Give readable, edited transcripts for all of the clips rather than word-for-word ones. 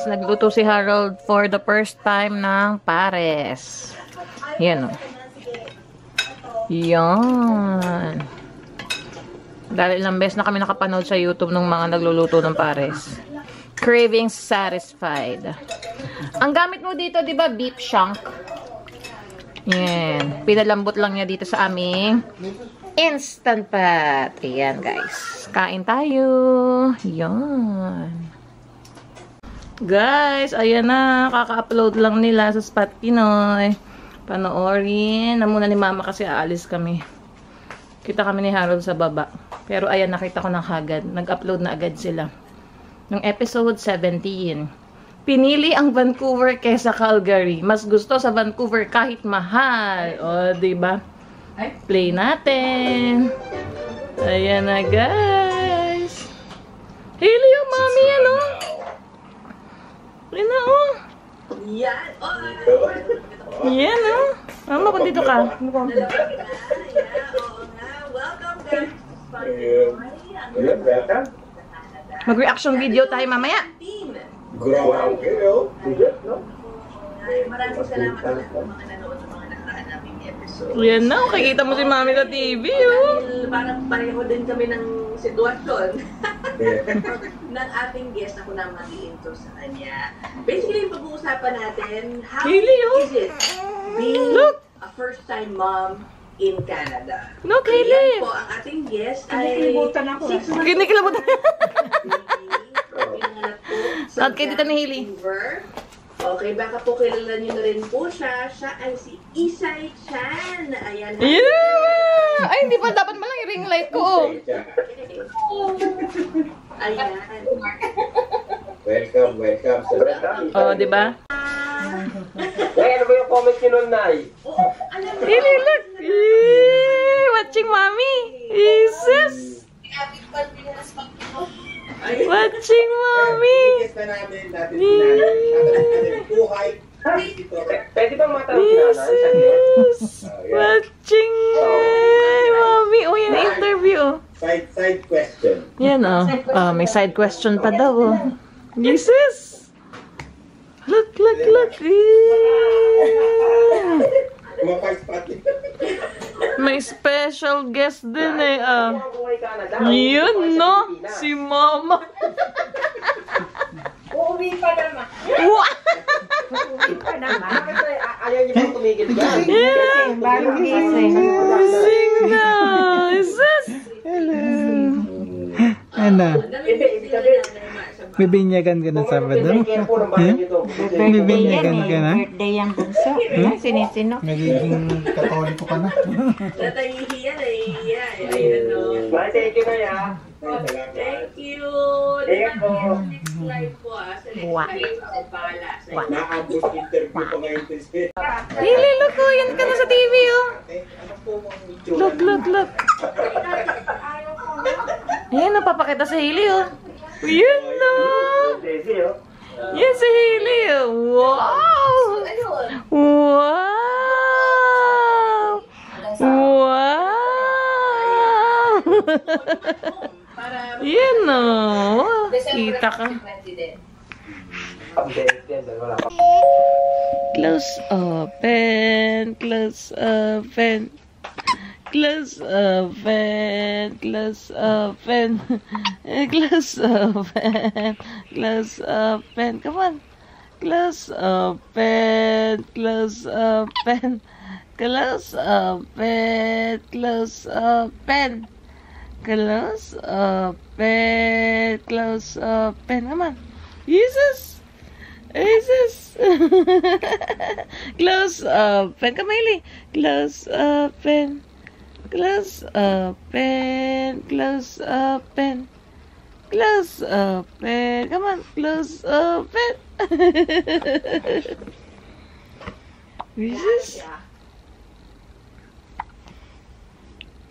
guys, nagluto si Harold for the first time ng pares. Yan o. Yan. Dahil ilang beses na kami nakapanood sa YouTube ng mga nagluluto ng pares. Cravings satisfied. Ang gamit mo dito, di ba, beef shank? Yan. Pinalambot lang niya dito sa aming Instant Pot. Ayan, guys. Kain tayo. Yan. Guys, ayan na. Kaka-upload lang nila sa Spot Pinoy. Panoorin na muna ni Mama kasi aalis kami. Kita kami ni Harold sa baba. Pero ayan, nakita ko na kagad. Nag-upload na agad sila. Nung episode 17. Pinili ang Vancouver kesa Calgary. Mas gusto sa Vancouver kahit mahal. O, diba? Play natin. Ayan na, guys. Hili yung mami, ano? Ayan na, oh. Yan. Yan, oh. Mama, kung dito ka. Welcome, guys. Mag-reaction video tayo mamaya. Maraming salamat sa lahat ng mga nanood ng mga nakaraan naming episode. Yan na, kakita mo si Mami sa TV, oh. Parang pareho din kami ng sitwasyon ng ating guest. Ako na mag-i-intro sa kanya. Basically, yung pag-uusapan natin, how is it being a first-time mom in Canada? Look, Yan Hailey. po, ang ating guest ay 6 months Kinikilabutan. pinanganak po sa Okay, dito ni Hailey. Vancouver. Okay, baka po kilala niyo na rin po siya. Siya ay si Isay Chan. Ayan. Yeah! Ay, hindi pa. Dapat malang i-ring light ko, oh. Ayan. Welcome. Oh, diba? Ano ba yung comment niyo nun, Nay? Hailey, look. Yay! Watching Mommy. Jesus. Watching Mommy. Pwede bang matanong si Nanay? Jesus. Watching Mommy. Oh, yan interview. Side question. Yan, oh. May side question pa daw, oh. Jesus. Look. Yeah. May special guest din, eh. Yun, no? Si Mama. Uuwi pa naman. Ayaw niyo bang tumigil dyan? Yeah. Sing na. Jesus. Ano? Hindi sabihin. Bibinyagan ka na Sabado? Bibigyan po ng bahay niyo to. Bibinyagan ka na? Birthday ang bunso. Sinisino. Magiging katoliko ka na? Natahihiyan, nahihiya. Ayun, no? Nay, thank you, Nay, ha? Thank you. Ingat po. Next slide po, Sa next Wow. slide, bahala sa inyo. Naabot interview pa ngayon. Hili, look, oh. Yan ka na sa TV, oh. Look. Ayan, napapakita sa Hili, oh. Yan na. Daisy, oh. Yan si Hili, oh. Wow. Yan, oh. Kita ka. Update yan, wala pa. Close open. Close open. Close open. Close open. Close open. Close open. Come on. Close open. Close open. Close open. Close open. Close open. Close open. Come on. Jesus. Jesus. Close open. Come on, Hailey. Close open. Close open. Close open. Close open. Come on. Close open. Jesus.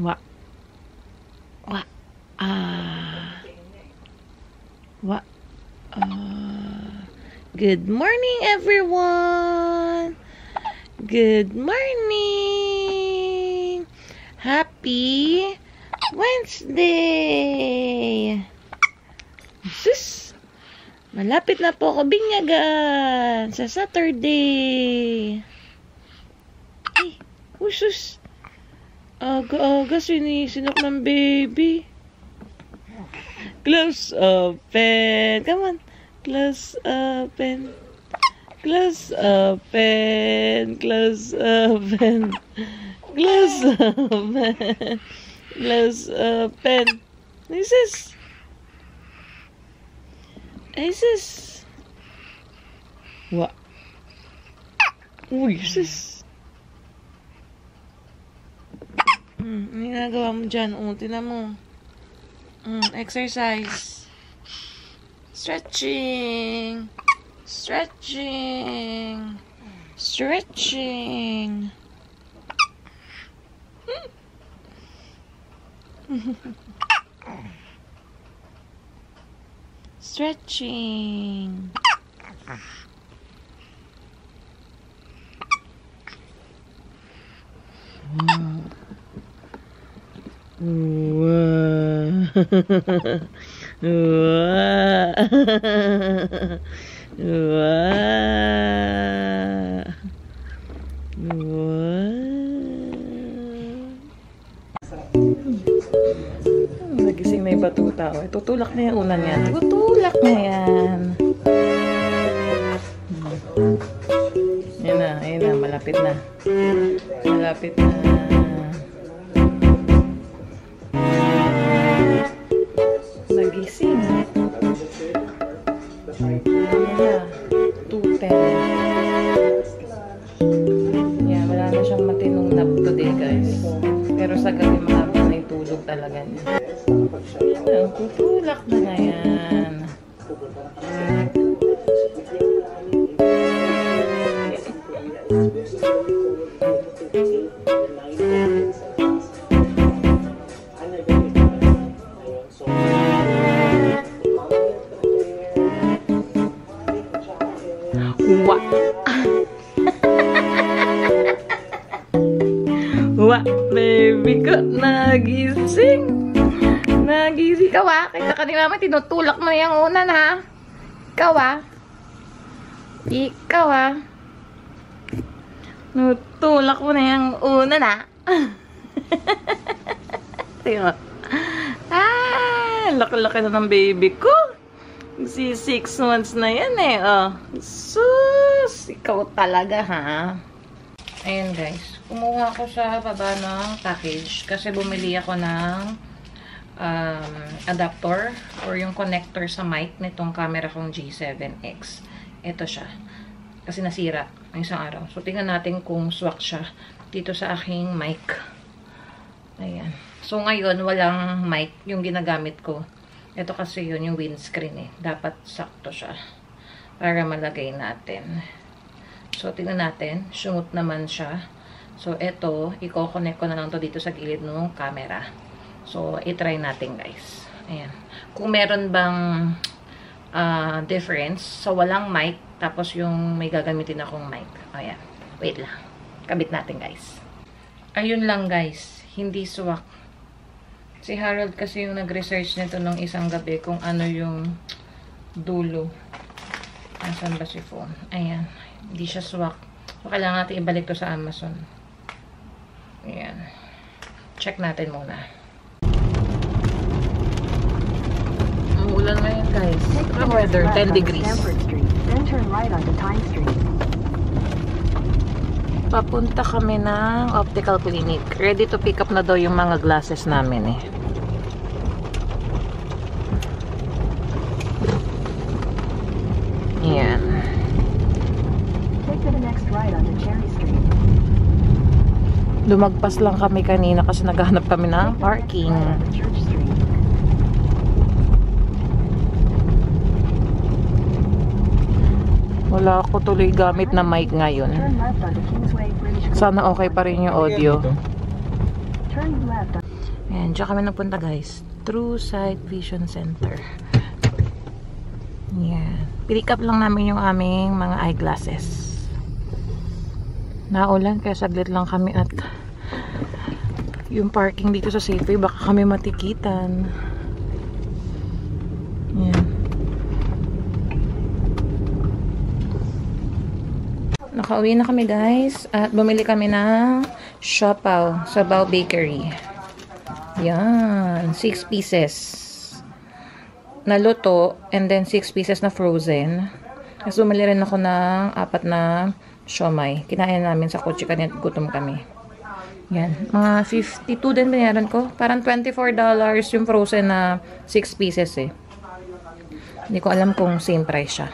What? Good morning, everyone. Good morning. Happy Wednesday. Sis. Malapit na po ako binyagan sa Saturday. Ay, usus. Aga-aga sinisinok ng baby. Close open. Come on. Close open. Close open. Close open. Close open. Close open. Isis. Isis. What? Uy, sis. Ano ginagawa mo dyan? Tinan mo. Exercise. Stretching. Stretching. Stretching. Stretching. Nagising na yung batuta. Tutulak na yung unan niya. Tutulak na yan. Ayun na. Malapit na. Malapit na. Nagising. Ano na? 2:10. Yan, wala na siyang matinong nap today, guys. Pero sa gabi mahaba na yung tulog talaga niya. Tutulak na na yan. Wah. Wah, baby ko, nagising. Nagising ka, wa? Kaya kanina naman tinutulak mo na yung unan, ha? Ikaw, ha? Ikaw, ha? Nutulak mo na yung unan, ha? Tingnan. Laki-laki na ng baby ko. Si 6 months na yan, eh. Sus! Ikaw talaga, ha? Ayan, guys. Kumuha ko sa baba ng package kasi bumili ako ng adapter or yung connector sa mic nitong camera kong G7X. Ito siya. Kasi nasira ng isang araw. So, tingnan natin kung swak siya dito sa aking mic. Ayan. So, ngayon, walang mic yung ginagamit ko. Ito kasi yun, yung windscreen, eh. Dapat sakto siya para malagay natin. So, tingnan natin. Sumot naman siya. So, ito, i-connect ko na lang to dito sa gilid ng camera. So, i-try natin, guys. Ayan. Kung meron bang difference sa walang mic, tapos yung may gagamitin akong mic. Ayan. Wait lang. Kabit natin, guys. Ayun lang, guys. Hindi swak. Si Harold kasi yung nag-research nito nung isang gabi kung ano yung dulo. Nasaan ba si phone? Ayan. Hindi siya swak. So, kailangan natin ibalik to sa Amazon. Ayan. Check natin muna. Ang ulan ngayon, guys. Ang weather, 10 degrees. Papunta kami ng optical clinic. Ready to pick up na daw yung mga glasses namin, eh. Ayan. Lumagpas lang kami kanina kasi naghahanap kami ng parking. Wala ako tuloy gamit na mic ngayon. Sana okay pa rin yung audio. Ayan, dyan kami napunta, guys. True Sight Vision Center. Ayan. Pick up lang namin yung aming mga eyeglasses. Naulan kaya saglit lang kami at yung parking dito sa Safeway baka kami matikitan. Ayan. Nakauwi na kami guys. At bumili kami ng siopaw sa Bao Bakery. Yan. 6 pieces. Na luto. And then 6 pieces na frozen. Tapos bumili rin ako ng 4 na siomay. Kinain namin sa kotse kanina. Gutom kami. Yan. Mga 52 din binayaran ko. Parang $24 yung frozen na 6 pieces eh. Hindi ko alam kung same price siya.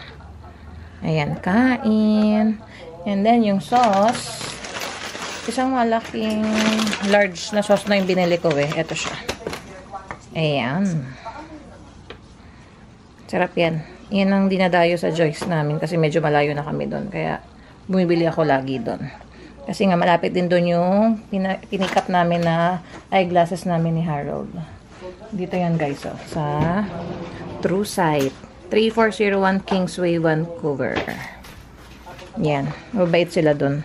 Ayan. Kain. And then yung sauce. Isang malaking large na sauce na yung binili ko eh. Ito siya. Ayan. Sarap yan. Yan ang dinadayo sa Joyce namin kasi medyo malayo na kami doon. Kaya bumibili ako lagi doon. Kasi nga malapit din doon yung pinikap namin na eyeglasses namin ni Harold. Dito yan guys. Oh, sa True Sight. 3401 Kingsway, Vancouver. Yan. Mabait sila doon.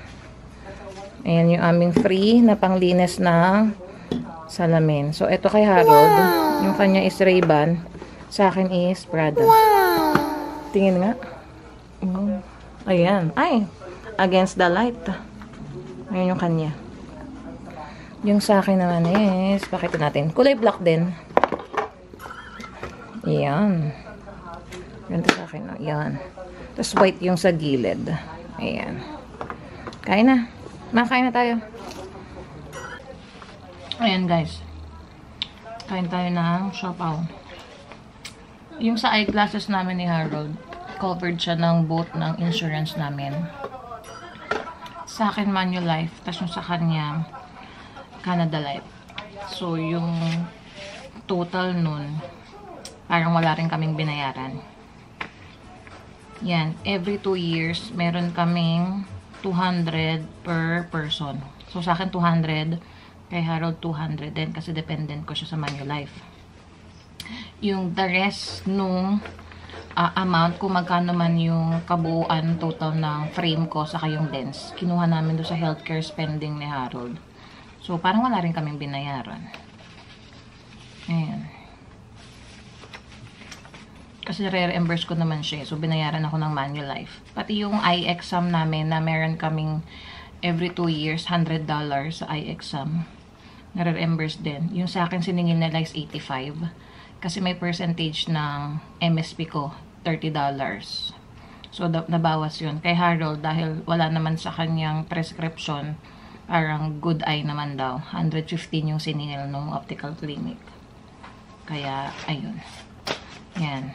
Ayan yung aming free na panglinis ng salamin. So, ito kay Harold. Yung kanya is Ray-Ban. Sa akin is Prada. Tingin nga. Oh. Ayan. Ay! Against the light. Ayan yung kanya. Yung sa akin naman is, pakita natin. Kulay black din. Ayan. Ganito sa akin. Ayan. Tapos white yung sa gilid. Ayan. Kain na. Makain na tayo. Ayan guys. Kain tayo ng siopaw. Yung sa eyeglasses namin ni Harold, covered siya ng both ng insurance namin. Sa akin Manulife, tapos yung sa kanya Canada Life. So yung total nun, parang wala rin kaming binayaran. Yan, every 2 years, meron kaming 200 per person. So, sa akin 200, kay Harold 200 din kasi dependent ko siya sa Manulife. Yung the rest nung amount, kung magkano man yung kabuuan total ng frame ko saka yung lens, kinuha namin doon sa healthcare spending ni Harold. So, parang wala rin kaming binayaran. Ayan. Kasi re-reimburse ko naman siya. So, binayaran ako ng Manulife. Pati yung eye exam namin na meron kaming every 2 years, $100 sa eye exam. Nare-reimburse din. Yung sa akin siningil nila is $85. Kasi may percentage ng MSP ko, $30. So, nabawas yun. Kay Harold, dahil wala naman sa kanyang prescription, parang good eye naman daw. 115 yung siningil ng optical clinic. Kaya, ayun. Yan.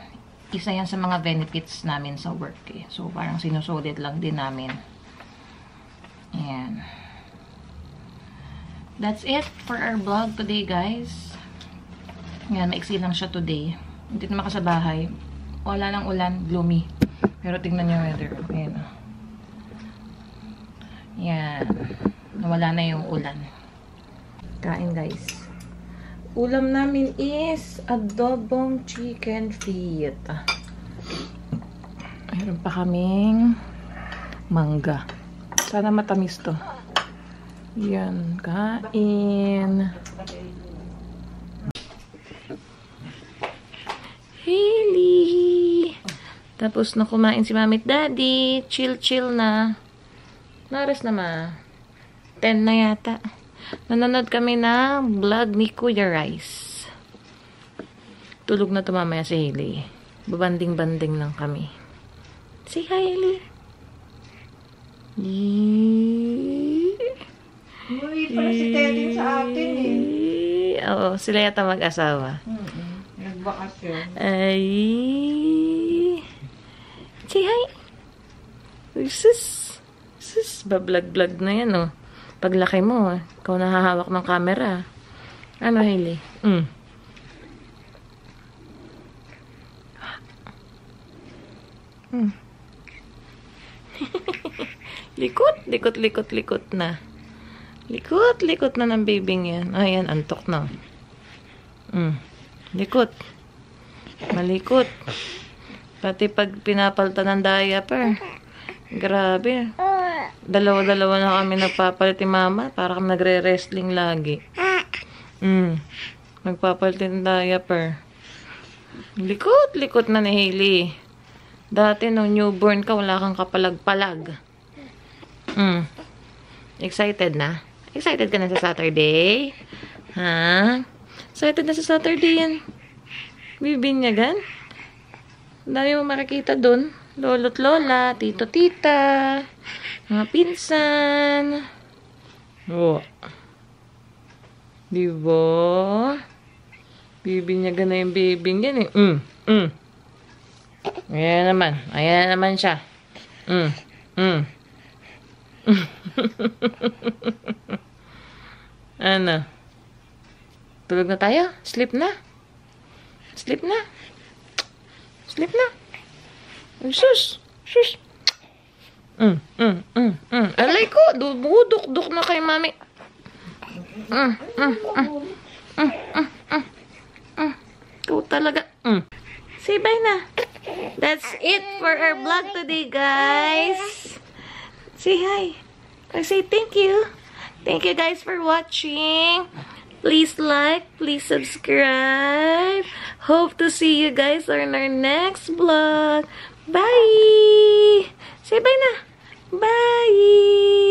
Isa yan sa mga benefits namin sa work eh. So, parang sinusulit lang din namin. Ayan. That's it for our vlog today, guys. Ayan, maiksi lang siya today. Hindi naman ka sa bahay. Wala lang ulan, gloomy. Pero tingnan niyo weather. Ayan. Ayan. Nawala na yung ulan. Kain, guys. Ulam namin is adobong chicken feet. Mayroon pa kaming mangga. Sana matamis to. Yan, kain. Hailey! Tapos na kumain si Mami at Daddy. Chill na. Naras na ma. 10 na yata. Nanonood kami ng vlog ni Kuya Rice. Tulog na tumamaya si Hailey. Babanding-banding lang kami. Say hi, Hailey. Uy, para si Teddy sa atin eh. Oo, sila yata mag-asawa. Nagbakasyon. Ay. Say hi. Uy, sus. Sus, bablog-vlog na yan, oh. Paglaki mo, ikaw nahahawak ng camera. Ano, Hailey? Likot na. Likot na ng babing yan. Ayan, antok na. Likot. Malikot. Pati pag pinapalta ng diaper. Grabe. Dalawa-dalawa na kami nagpapalit ni Mama. Para kami nagre-wrestling lagi. Nagpapalit ng diaper. Likot na ni Hailey. Dati nung newborn ka, wala kang kapalag-palag. Excited na? Excited ka na sa Saturday? Ha? Excited na sa Saturday yan? Bibinyagan? Ang dami mo makikita dun. Lolo't lola, tito tita, mga pinsan. Oh. Diba? Bibinyagan na yung bibing yan eh. Ayan naman. Ayan naman siya. Ano? Tulog na tayo? Sleep na? Sleep na? Sleep na? Sus! Sus! Alay ko! Duk na kay mami. Ikaw talaga. Say bye na. That's it for our vlog today, guys. Say hi. Or say thank you. Thank you guys for watching. Please like, please subscribe. Hope to see you guys on our next vlog. Bye! Say bye na. Bye!